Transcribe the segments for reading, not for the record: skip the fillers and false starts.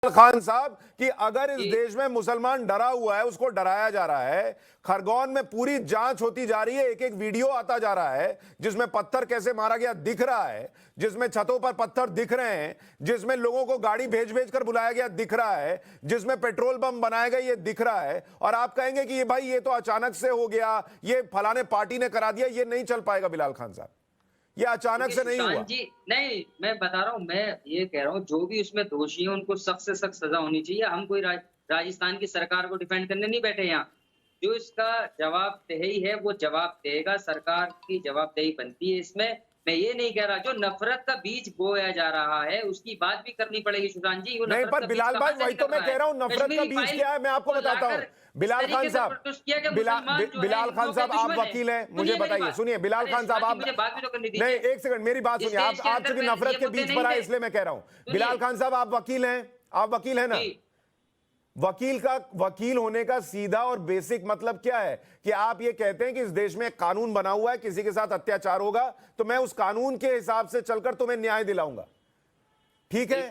खान साहब कि अगर इस जी। देश में मुसलमान डरा हुआ है, उसको डराया जा रहा है। खरगोन में पूरी जांच होती जा रही है, एक एक वीडियो आता जा रहा है जिसमें पत्थर कैसे मारा गया दिख रहा है, जिसमें छतों पर पत्थर दिख रहे हैं, जिसमें लोगों को गाड़ी भेज भेज कर बुलाया गया दिख रहा है, जिसमें पेट्रोल बम बनाए गए ये दिख रहा है। और आप कहेंगे कि ये भाई ये तो अचानक से हो गया, ये फलाने पार्टी ने करा दिया, ये नहीं चल पाएगा बिलाल खान साहब, ये अचानक से नहीं हुआ। जी नहीं, मैं बता रहा हूँ, मैं ये कह रहा हूँ जो भी उसमें दोषी है उनको सख्त से सख्त सजा होनी चाहिए। हम कोई राजस्थान की सरकार को डिफेंड करने नहीं बैठे यहाँ। जो इसका जवाबदेही है वो जवाब देगा, सरकार की जवाबदेही बनती है इसमें। मैं ये नहीं कह रहा जो नफरत का बीज बोया जा रहा है उसकी बात भी करनी पड़ेगी सुशांत जी। वो नहीं, पर बिलाल भाई वही तो मैं कह रहा हूँ, नफरत का बीज क्या है मैं आपको बताता हूँ। बिलाल खान साहब, बिलाल खान साहब आप वकील हैं, मुझे बताइए। सुनिए बिलाल खान साहब, आप नहीं, एक सेकंड मेरी बात सुनिए। आप चूंकि नफरत के बीज पर आए इसलिए मैं कह रहा हूं। बिलाल खान साहब आप वकील हैं, आप वकील हैं ना। वकील होने का सीधा और बेसिक मतलब क्या है कि आप ये कहते हैं कि इस देश में कानून बना हुआ है, किसी के साथ अत्याचार होगा तो मैं उस कानून के हिसाब से चलकर तुम्हें न्याय दिलाऊंगा, ठीक है।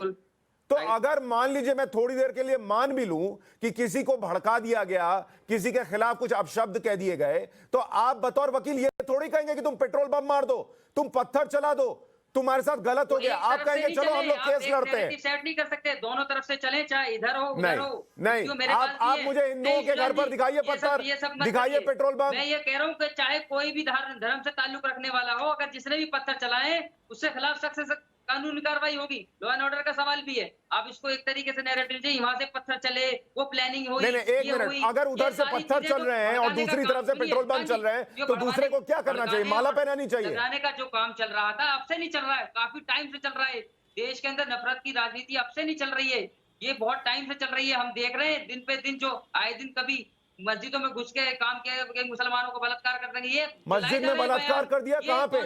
तो अगर मान लीजिए मैं थोड़ी देर के लिए मान भी लूं कि किसी को भड़का दिया गया, किसी के खिलाफ कुछ अपशब्द कह दिए गए, तो आप बतौर वकील ये थोड़ी कहेंगे कि तुम पेट्रोल बम मार दो, तुम पत्थर चला दो, तुम्हारे साथ गलत हो गया। आप कहेंगे चलो हम लोग केस लड़ते हैं। सेट नहीं कर सकते, दोनों तरफ से चलें, चाहे इधर हो उधर हो। नहीं, आप मुझे हिंदुओं के घर पर दिखाइए पत्थर, दिखाइए पेट्रोल बम। मैं ये कह रहा हूँ कि चाहे कोई भी धर्म से ताल्लुक रखने वाला हो, अगर जिसने भी पत्थर चलाए उससे खिलाफ सख्त से सख्त कानूनी कार्रवाई होगी। लॉ एंड ऑर्डर का सवाल भी है। आप इसको एक तरीके से नैरेटिव चाहिए, वहां से पत्थर चले, वो प्लानिंग हुई। नहीं, एक मिनट, अगर उधर से पत्थर चल रहे हैं और दूसरी तरफ से पेट्रोल बम चल रहे हैं तो दूसरे को क्या करना चाहिए? माला पहनानी चाहिए। डराने का जो काम चल रहा था अब से नहीं चल रहा है, काफी टाइम से चल रहा है। देश के अंदर नफरत की राजनीति अब से नहीं चल रही है, ये बहुत टाइम से चल रही है। हम देख रहे हैं दिन पे दिन जो आए दिन कभी मस्जिदों में घुस के काम किया, मुसलमानों को बलात्कार कर देंगे। ये मस्जिद में बलात्कार कर दिया, कहाँ पे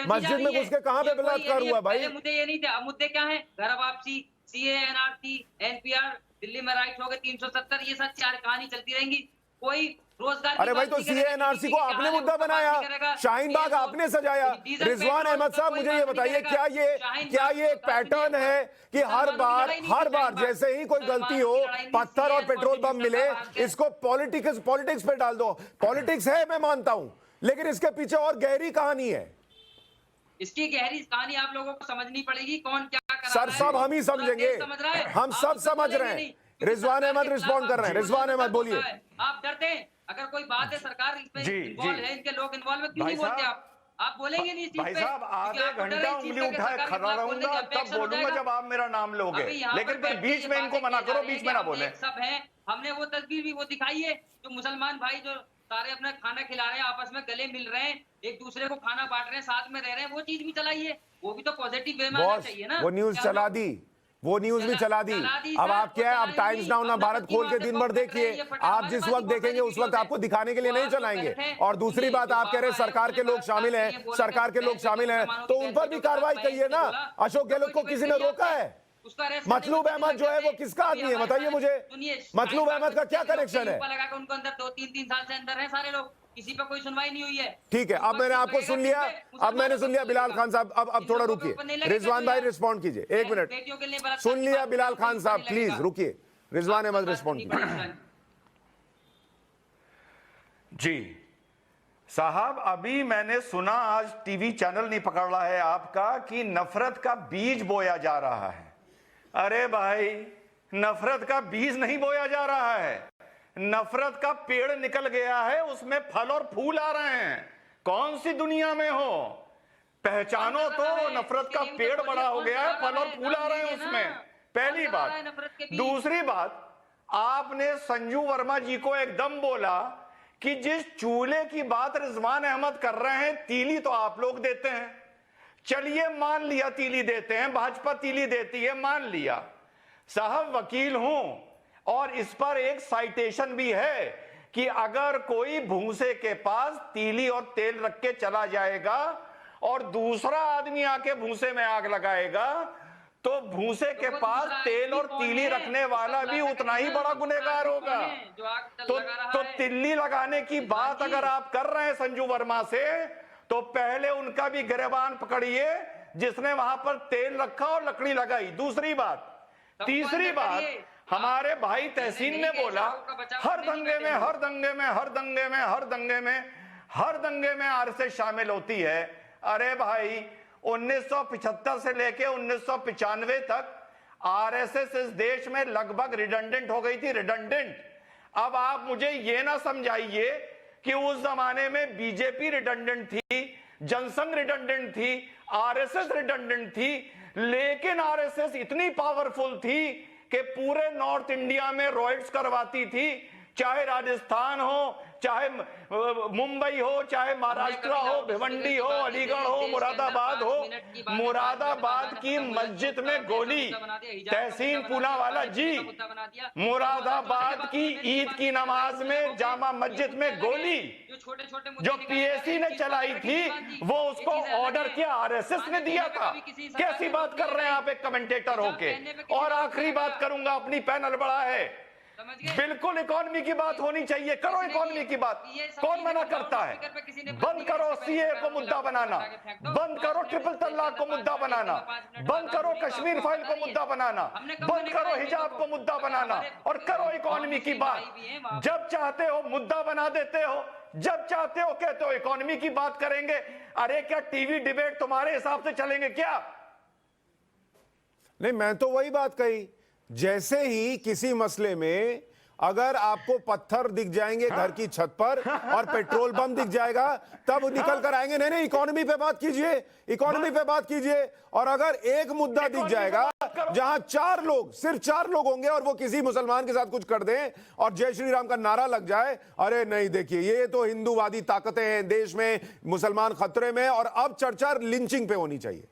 मस्जिद में घुस के कहाँ पे बलात्कार हुआ भाई? मुद्दे ये नहीं थे। मुद्दे क्या है? घर वापसी, सीए, एनआरसी, एनपीआर, दिल्ली में राइट हो गए 370, ये सब चार कहानी चलती रहेंगी। कोई रोजगार, अरे भाई तो सीए एनआरसी को आपने मुद्दा बनाया, शाहीन बाग आपने सजाया। रिजवान अहमद साहब मुझे ये बताइए, क्या ये एक पैटर्न है कि हर बार जैसे ही कोई गलती हो, पत्थर और पेट्रोल बम मिले, इसको पॉलिटिक्स पे डाल दो? पॉलिटिक्स है मैं मानता हूं, लेकिन इसके पीछे और गहरी कहानी है। इसकी गहरी कहानी आप लोगों को समझनी पड़ेगी। कौन क्या कर रहा सर सब हम ही समझेंगे, हम सब समझ रहे हैं। रिजवान अहमद रिस्पॉन्ड कर रहे हैं। रिजवान अहमद बोलिए। आप डरते हैं? अगर कोई बात है सरकार इसमें इन्वॉल्व है, इनके लोग इन्वॉल्व है, क्यों नहीं बोलते आप बोलेंगे नहीं इस चीज पे? भाई साहब आधे घंटा उंगली उठाए खड़ा रहूंगा तब बोलूंगा जब आप मेरा नाम लोगे, लेकिन फिर बीच में इनको मना करो, बीच में ना बोले। सब है, हमने वो तस्वीर भी वो दिखाई है जो मुसलमान भाई जो सारे अपना खाना खिला रहे हैं, आपस में गले मिल रहे हैं, एक दूसरे को खाना बांट रहे हैं, साथ में रह रहे हैं, वो चीज भी चलाई है। वो भी तो पॉजिटिव वे में आना चाहिए ना। वो न्यूज चला दी, वो न्यूज भी चला दी। अब आप क्या है, आप टाइम्स नाउ ना भारत खोल के दिन भर देखिए, आप जिस वक्त देखेंगे उस वक्त आपको दिखाने के लिए नहीं चलाएंगे। और दूसरी बात आप कह रहे हैं सरकार के लोग शामिल हैं, सरकार के लोग शामिल हैं तो उन पर भी कार्रवाई करिए ना। अशोक गहलोत को किसी ने रोका है? मतलूब अहमद जो है वो किसका आदमी है बताइए मुझे? मतलूब अहमद का क्या कनेक्शन है? उनको अंदर 2-3 साल से अंदर है सारे लोग, किसी पर कोई सुनवाई नहीं हुई है। ठीक है, अब मैंने आपको सुन लिया, अब मैंने सुन लिया। बिलाल खान साहब अब थोड़ा रुकिए, रिजवान भाई रिस्पॉन्ड कीजिए, एक मिनट सुन लिया। बिलाल खान साहब प्लीज रुकिए, रिजवान अहमद रिस्पॉन्ड कीजिए। जी साहब, अभी मैंने सुना, आज टीवी चैनल नहीं पकड़ रहा है आपका, कि नफरत का बीज बोया जा रहा है। अरे भाई, नफरत का बीज नहीं बोया जा रहा है, नफरत का पेड़ निकल गया है, उसमें फल और फूल आ रहे हैं। कौन सी दुनिया में हो, पहचानो तो नफरत का पेड़ बड़ा हो गया है, फल और फूल आ रहे हैं उसमें। पहली बात। दूसरी बात, आपने संजू वर्मा जी को एकदम बोला कि जिस चूल्हे की बात रिजवान अहमद कर रहे हैं, तीली तो आप लोग देते हैं। चलिए मान लिया तीली देते हैं, भाजपा तीली देती है, मान लिया। साहब वकील हूं और इस पर एक साइटेशन भी है कि अगर कोई भूसे के पास तीली और तेल रख के चला जाएगा और दूसरा आदमी आके भूसे में आग लगाएगा तो भूसे के पास तेल और तीली रखने वाला भी उतना ही बड़ा गुनहगार होगा। तो तिल्ली लगाने की बात अगर आप कर रहे हैं संजू वर्मा से, तो पहले उनका भी गिरबान पकड़िए जिसने वहां पर तेल रखा और लकड़ी लगाई। दूसरी बात, तीसरी अंदर बात, करिए। हमारे भाई तहसीन ने नहीं, बोला ऐसा का बचाव हर करने नहीं दंगे में बैठे हर दंगे में हर दंगे में हर दंगे में हर दंगे में आरएसएस शामिल होती है। अरे भाई 1975 से लेके 1995 तक आरएसएस इस देश में लगभग रिडंडेंट हो गई थी, रिडंडेंट। अब आप मुझे ये ना समझाइए कि उस जमाने में बीजेपी रिडंडेंट थी, जनसंघ रिडंडेंट थी, आरएसएस रिडंडेंट थी, लेकिन आरएसएस इतनी पावरफुल थी कि पूरे नॉर्थ इंडिया में रॉयट्स करवाती थी, चाहे राजस्थान हो, चाहे मुंबई हो, चाहे महाराष्ट्र हो, भिवंडी हो, अलीगढ़ हो, मुरादाबाद हो। मुरादाबाद की मस्जिद में गोली, तहसीन पूनावाला जी, मुरादाबाद की ईद की नमाज में जामा मस्जिद में गोली जो पीएसी ने चलाई थी, वो उसको ऑर्डर किया आरएसएस ने दिया था। कैसी बात कर रहे हैं आप एक कमेंटेटर होके। और आखिरी बात करूंगा, अपनी पैनल बड़ा है, बिल्कुल इकोनॉमी की बात होनी चाहिए, करो इकोनॉमी की बात, कौन मना करता है। बंद करो सीए को मुद्दा बनाना, बंद करो ट्रिपल तलाक को मुद्दा बनाना, बंद करो कश्मीर फाइल को मुद्दा बनाना, बंद करो हिजाब को मुद्दा बनाना, और करो इकोनॉमी की बात। जब चाहते हो मुद्दा बना देते हो, जब चाहते हो कहते हो इकोनॉमी की बात करेंगे। अरे क्या टीवी डिबेट तुम्हारे हिसाब से चलेंगे क्या? नहीं, मैं तो वही बात कही, जैसे ही किसी मसले में अगर आपको पत्थर दिख जाएंगे घर की छत पर और पेट्रोल पंप दिख जाएगा, तब निकल कर आएंगे नहीं नहीं इकोनॉमी पे बात कीजिए, इकोनॉमी पे बात कीजिए। और अगर एक मुद्दा दिख जाएगा जहां चार लोग, सिर्फ चार लोग होंगे और वो किसी मुसलमान के साथ कुछ कर दें और जय श्री राम का नारा लग जाए, अरे नहीं देखिए ये तो हिंदूवादी ताकतें हैं देश में, मुसलमान खतरे में, और अब चर्चा लिंचिंग पे होनी चाहिए।